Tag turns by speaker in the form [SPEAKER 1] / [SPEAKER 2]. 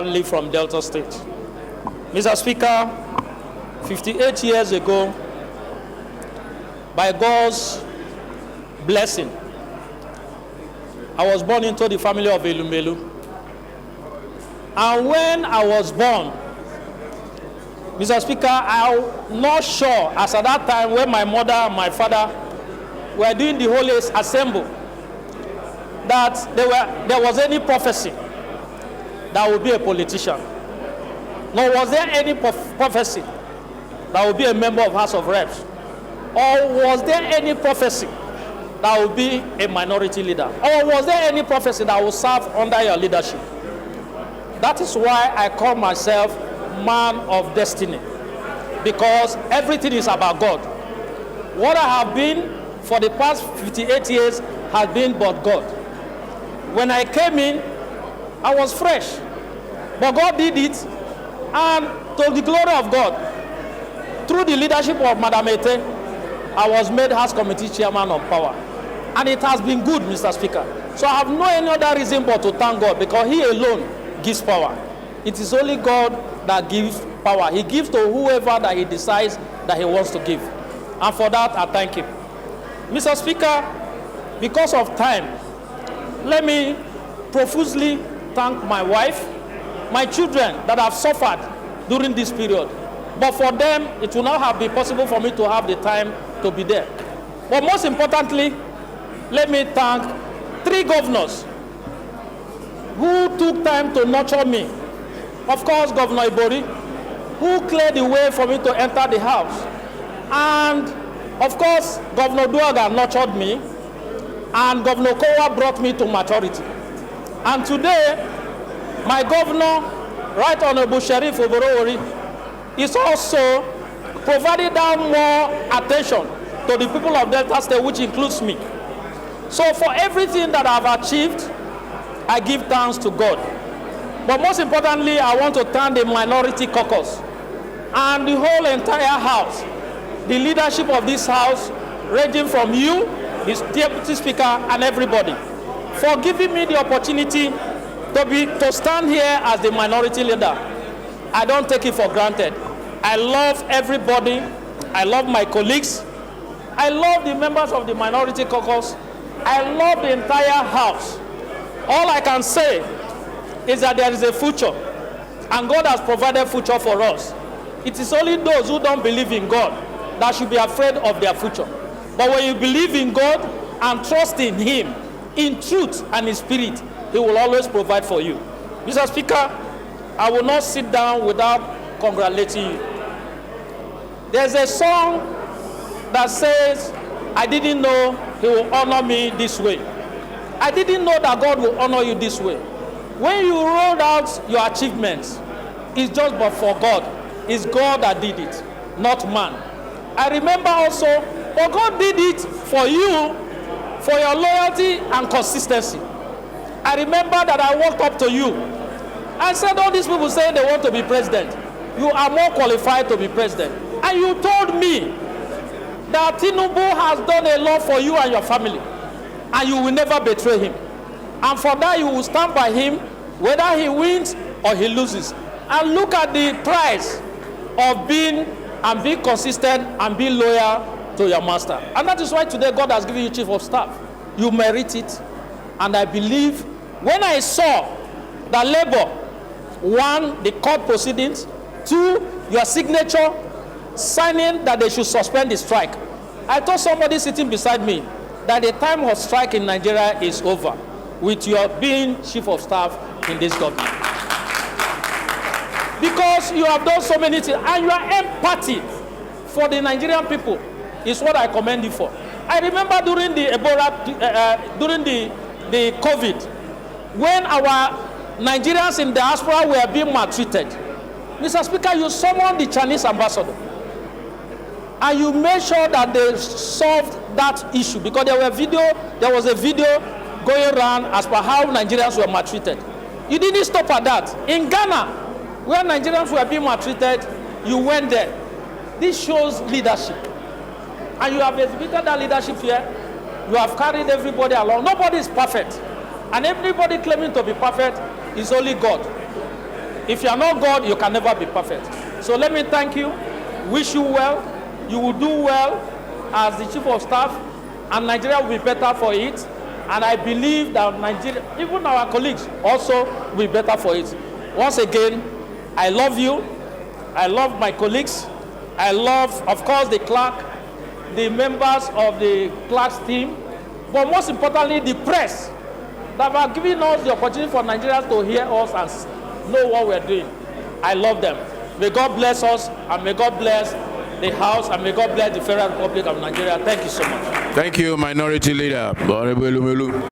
[SPEAKER 1] Only from Delta State. Mr. Speaker, 58 years ago, by God's blessing, I was born into the family of Elumelu. And when I was born, Mr. Speaker, I'm not sure, as at that time when my mother and my father were doing the Holy Assembly, that there was any prophecy that would be a politician. Nor was there any prophecy that would be a member of House of Reps. Or was there any prophecy that would be a minority leader? Or was there any prophecy that would serve under your leadership? That is why I call myself man of destiny. Because everything is about God. What I have been for the past 58 years has been but God. When I came in, I was fresh. But God did it, and to the glory of God, through the leadership of Madam Ete, I was made House Committee Chairman on Power. And it has been good, Mr. Speaker. So I have no any other reason but to thank God, because He alone gives power. It is only God that gives power. He gives to whoever that He decides that He wants to give. And for that, I thank Him. Mr. Speaker, because of time, let me profusely thank my wife, my children that have suffered during this period. But for them, it will not have been possible for me to have the time to be there. But most importantly, let me thank 3 governors who took time to nurture me. Of course, Governor Ibori, who cleared the way for me to enter the House. And of course, Governor Duaga nurtured me, and Governor Kowa brought me to maturity. And today, my governor, Right Honorable Sheriff Oborowori, is also providing down more attention to the people of Delta State, which includes me. So for everything that I've achieved, I give thanks to God. But most importantly, I want to thank the Minority Caucus and the whole entire House, the leadership of this House, ranging from you, the Deputy Speaker, and everybody, for giving me the opportunity to stand here as the minority leader. I don't take it for granted. I love everybody. I love my colleagues. I love the members of the Minority Caucus. I love the entire House. All I can say is that there is a future, and God has provided future for us. It is only those who don't believe in God that should be afraid of their future. But when you believe in God and trust in Him, in truth and in spirit, He will always provide for you. Mr. Speaker, I will not sit down without congratulating you. There's a song that says, I didn't know He will honor me this way. I didn't know that God will honor you this way. When you rolled out your achievements, it's just but for God. It's God that did it, not man. I remember also, but God did it for you, for your loyalty and consistency. I remember that I walked up to you. I said, all these people say they want to be president. You are more qualified to be president. And you told me that Tinubu has done a lot for you and your family, and you will never betray him. And for that, you will stand by him, whether he wins or he loses. And look at the price of being consistent and being loyal to your master. And that is why today God has given you Chief of Staff. You merit it. And I believe when I saw that Labour, 1, the court proceedings, 2, your signature, signing that they should suspend the strike, I told somebody sitting beside me that the time of strike in Nigeria is over with your being Chief of Staff in this government. Because you have done so many things, and your empathy for the Nigerian people is what I commend you for. I remember during the Ebola, during the COVID, when our Nigerians in diaspora were being maltreated, Mr. Speaker, you summoned the Chinese ambassador, and you made sure that they solved that issue, because there was a video going around as per how Nigerians were maltreated. You didn't stop at that. In Ghana, where Nigerians were being maltreated, you went there. This shows leadership. And you have exhibited that leadership here. You have carried everybody along. Nobody is perfect. And everybody claiming to be perfect is only God. If you are not God, you can never be perfect. So let me thank you, wish you well. You will do well as the chief of staff, and Nigeria will be better for it. And I believe that Nigeria, even our colleagues, also will be better for it. Once again, I love you. I love my colleagues. I love, of course, the clerk, the members of the clerk's team, but most importantly, the press that are giving us the opportunity for Nigerians to hear us and know what we're doing. I love them. May God bless us, and may God bless the House, and may God bless the Federal Republic of Nigeria. Thank you so much.
[SPEAKER 2] Thank you, Minority Leader, Honorable Elumelu.